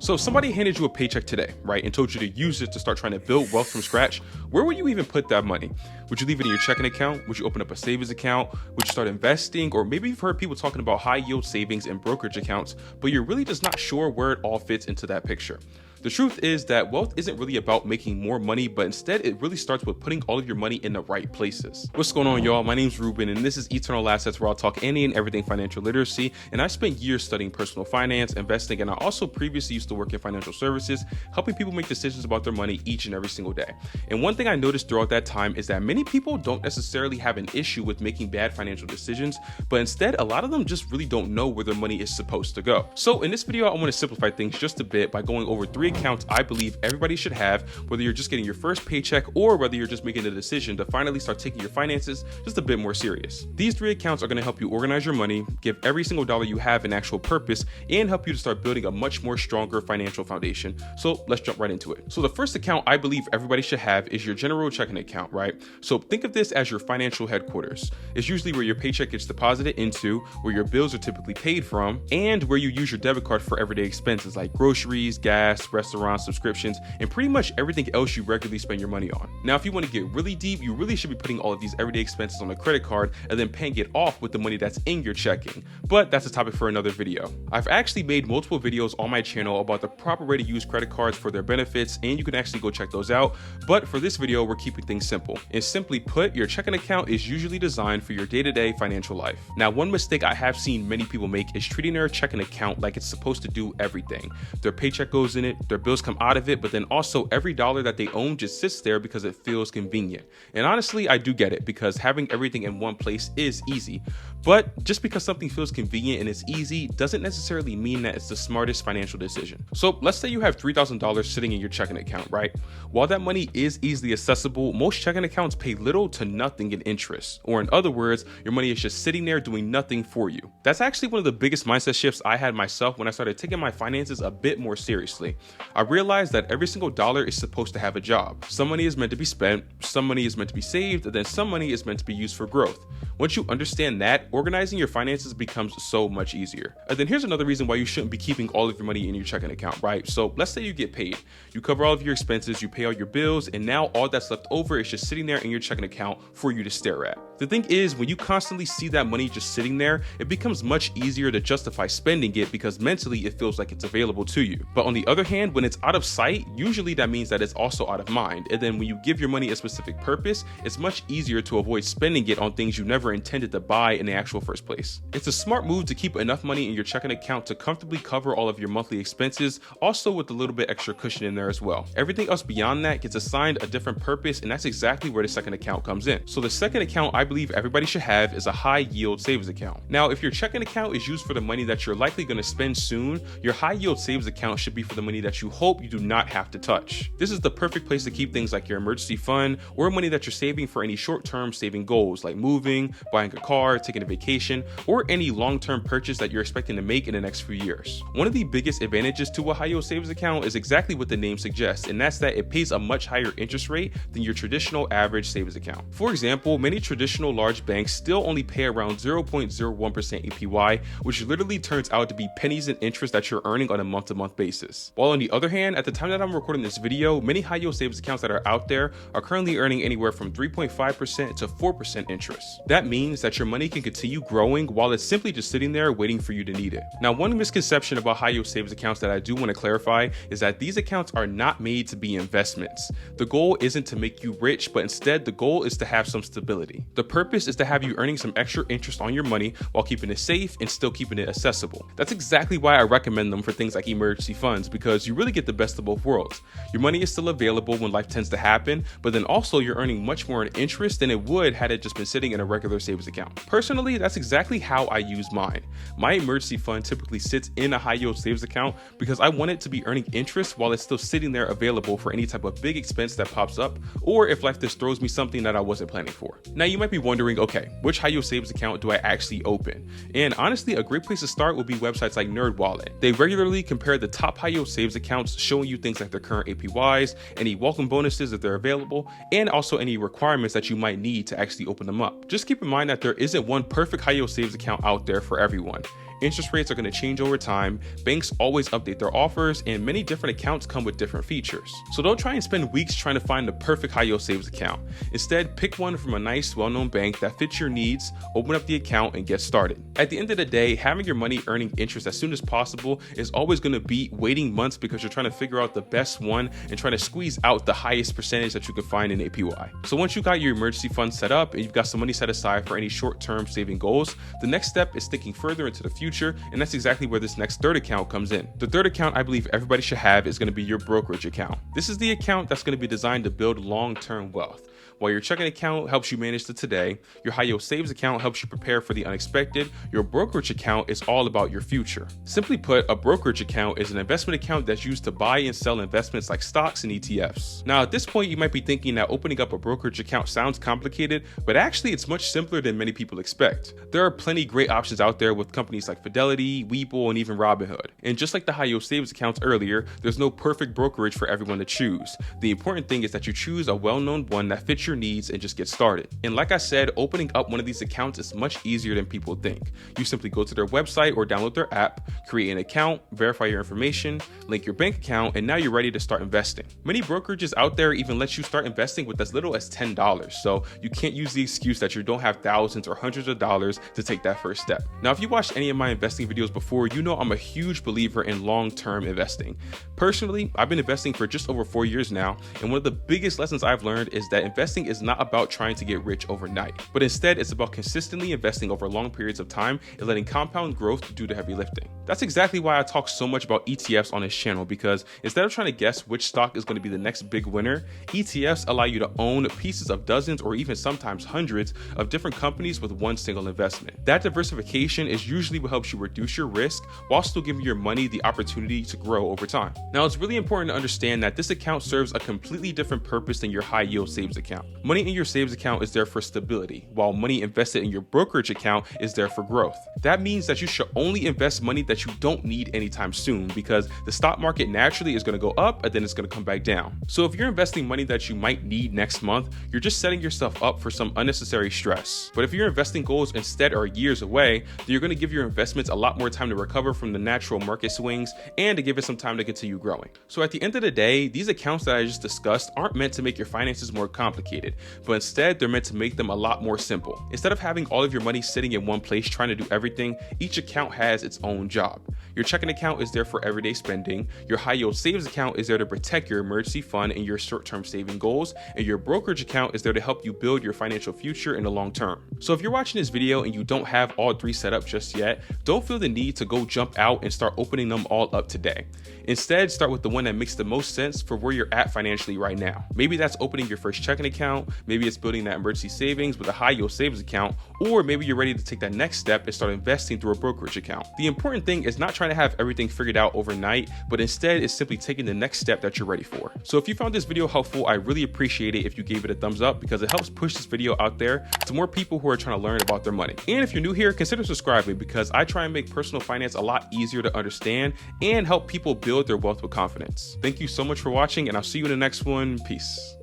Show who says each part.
Speaker 1: So if somebody handed you a paycheck today, right, and told you to use it to start trying to build wealth from scratch, where would you even put that money? Would you leave it in your checking account? Would you open up a savings account? Would you start investing? Or maybe you've heard people talking about high yield savings and brokerage accounts, but you're really just not sure where it all fits into that picture. The truth is that wealth isn't really about making more money, but instead it really starts with putting all of your money in the right places. What's going on, y'all? My name's Ruben, and this is Eternal Assets, where I'll talk any and everything financial literacy. And I spent years studying personal finance, investing, and I also previously used to work in financial services, helping people make decisions about their money each and every single day. And one thing I noticed throughout that time is that many people don't necessarily have an issue with making bad financial decisions, but instead a lot of them just really don't know where their money is supposed to go. So in this video, I want to simplify things just a bit by going over 3 accounts I believe everybody should have, whether you're just getting your first paycheck or whether you're just making a decision to finally start taking your finances just a bit more serious. These 3 accounts are going to help you organize your money, give every single dollar you have an actual purpose, and help you to start building a much more stronger financial foundation. So let's jump right into it. So the first account I believe everybody should have is your general checking account, right? So think of this as your financial headquarters. It's usually where your paycheck gets deposited into, where your bills are typically paid from, and where you use your debit card for everyday expenses like groceries, gas, restaurants, subscriptions, and pretty much everything else you regularly spend your money on. Now, if you want to get really deep, you really should be putting all of these everyday expenses on a credit card and then paying it off with the money that's in your checking. But that's a topic for another video. I've actually made multiple videos on my channel about the proper way to use credit cards for their benefits, and you can actually go check those out. But for this video, we're keeping things simple. And simply put, your checking account is usually designed for your day-to-day financial life. Now, one mistake I have seen many people make is treating their checking account like it's supposed to do everything. Their paycheck goes in it, their bills come out of it, but then also every dollar that they own just sits there because it feels convenient. And honestly, I do get it, because having everything in one place is easy. But just because something feels convenient and it's easy doesn't necessarily mean that it's the smartest financial decision. So let's say you have $3,000 sitting in your checking account, right? While that money is easily accessible, most checking accounts pay little to nothing in interest. Or in other words, your money is just sitting there doing nothing for you. That's actually one of the biggest mindset shifts I had myself when I started taking my finances a bit more seriously. I realized that every single dollar is supposed to have a job. Some money is meant to be spent, some money is meant to be saved, and then some money is meant to be used for growth. Once you understand that, organizing your finances becomes so much easier. And then here's another reason why you shouldn't be keeping all of your money in your checking account, right? So let's say you get paid, you cover all of your expenses, you pay all your bills, and now all that's left over is just sitting there in your checking account for you to stare at. The thing is, when you constantly see that money just sitting there, it becomes much easier to justify spending it because mentally it feels like it's available to you. But on the other hand, when it's out of sight, usually that means that it's also out of mind. And then when you give your money a specific purpose, it's much easier to avoid spending it on things you never intended to buy in the actual first place. It's a smart move to keep enough money in your checking account to comfortably cover all of your monthly expenses, also with a little bit extra cushion in there as well. Everything else beyond that gets assigned a different purpose, and that's exactly where the second account comes in. So the second account I believe everybody should have is a high yield savings account. Now, if your checking account is used for the money that you're likely going to spend soon, your high yield savings account should be for the money that you hope you do not have to touch. This is the perfect place to keep things like your emergency fund or money that you're saving for any short-term saving goals like moving, buying a car, taking a vacation, or any long-term purchase that you're expecting to make in the next few years. One of the biggest advantages to a high yield savings account is exactly what the name suggests, and that's that it pays a much higher interest rate than your traditional average savings account. For example, many traditional large banks still only pay around 0.01% APY, which literally turns out to be pennies in interest that you're earning on a month-to-month basis. While on the other hand, at the time that I'm recording this video, many high yield savings accounts that are out there are currently earning anywhere from 3.5% to 4% interest. That means that your money can continue growing while it's simply just sitting there waiting for you to need it. Now, one misconception about high yield savings accounts that I do want to clarify is that these accounts are not made to be investments. The goal isn't to make you rich, but instead the goal is to have some stability. The purpose is to have you earning some extra interest on your money while keeping it safe and still keeping it accessible. That's exactly why I recommend them for things like emergency funds, because you really get the best of both worlds. Your money is still available when life tends to happen, but then also you're earning much more in interest than it would had it just been sitting in a regular savings account. Personally, that's exactly how I use mine. My emergency fund typically sits in a high yield savings account because I want it to be earning interest while it's still sitting there available for any type of big expense that pops up, or if life just throws me something that I wasn't planning for. Now, you might be wondering, okay, which high yield savings account do I actually open? And honestly, a great place to start would be websites like NerdWallet. They regularly compare the top high yield savings accounts, showing you things like their current APYs, any welcome bonuses if they're available, and also any requirements that you might need to actually open them up. Just keep keep in mind that there isn't one perfect high yield savings account out there for everyone. Interest rates are going to change over time, banks always update their offers, and many different accounts come with different features. So don't try and spend weeks trying to find the perfect high yield savings account. Instead, pick one from a nice, well-known bank that fits your needs, open up the account, and get started. At the end of the day, having your money earning interest as soon as possible is always going to beat waiting months because you're trying to figure out the best one and trying to squeeze out the highest percentage that you can find in APY. So once you got your emergency fund set up and you've got some money set aside for any short-term saving goals, the next step is thinking further into the future, and that's exactly where this next third account comes in. The third account I believe everybody should have is going to be your brokerage account. This is the account that's going to be designed to build long-term wealth. While your checking account helps you manage the today, your high yield savings account helps you prepare for the unexpected, your brokerage account is all about your future. Simply put, a brokerage account is an investment account that's used to buy and sell investments like stocks and ETFs. Now, at this point, you might be thinking that opening up a brokerage account sounds complicated, but actually it's much simpler than many people expect. There are plenty great options out there with companies like Fidelity, Webull, and even Robinhood. And just like the high yield savings accounts earlier, there's no perfect brokerage for everyone to choose. The important thing is that you choose a well-known one that fits your needs and just get started. And like I said, opening up one of these accounts is much easier than people think. You simply go to their website or download their app, create an account, verify your information, link your bank account, and now you're ready to start investing. Many brokerages out there even let you start investing with as little as $10, so you can't use the excuse that you don't have thousands or hundreds of dollars to take that first step. Now, if you watched any of my investing videos before, you know I'm a huge believer in long-term investing. Personally, I've been investing for just over 4 years now, and one of the biggest lessons I've learned is that investing is not about trying to get rich overnight, but instead it's about consistently investing over long periods of time and letting compound growth do the heavy lifting. That's exactly why I talk so much about ETFs on this channel, because instead of trying to guess which stock is going to be the next big winner, ETFs allow you to own pieces of dozens or even sometimes hundreds of different companies with one single investment. That diversification is usually what helps you reduce your risk while still giving your money the opportunity to grow over time. Now, it's really important to understand that this account serves a completely different purpose than your high yield savings account. Money in your savings account is there for stability, while money invested in your brokerage account is there for growth. That means that you should only invest money that you don't need anytime soon, because the stock market naturally is going to go up and then it's going to come back down. So if you're investing money that you might need next month, you're just setting yourself up for some unnecessary stress. But if your investing goals instead are years away, then you're going to give your investments a lot more time to recover from the natural market swings and to give it some time to continue growing. So at the end of the day, these accounts that I just discussed aren't meant to make your finances more complicated, but instead they're meant to make them a lot more simple. Instead of having all of your money sitting in one place trying to do everything, each account has its own job. Your checking account is there for everyday spending, your high yield savings account is there to protect your emergency fund and your short-term saving goals, and your brokerage account is there to help you build your financial future in the long term. So if you're watching this video and you don't have all three set up just yet, don't feel the need to go jump out and start opening them all up today. Instead, start with the one that makes the most sense for where you're at financially right now. Maybe that's opening your first checking account, maybe it's building that emergency savings with a high yield savings account, or maybe you're ready to take that next step and start investing through a brokerage account. The important thing is not trying to have everything figured out overnight, but instead is simply taking the next step that you're ready for. So if you found this video helpful, I really appreciate it if you gave it a thumbs up, because it helps push this video out there to more people who are trying to learn about their money. And if you're new here, consider subscribing, because I try and make personal finance a lot easier to understand and help people build their wealth with confidence. Thank you so much for watching, and I'll see you in the next one. Peace.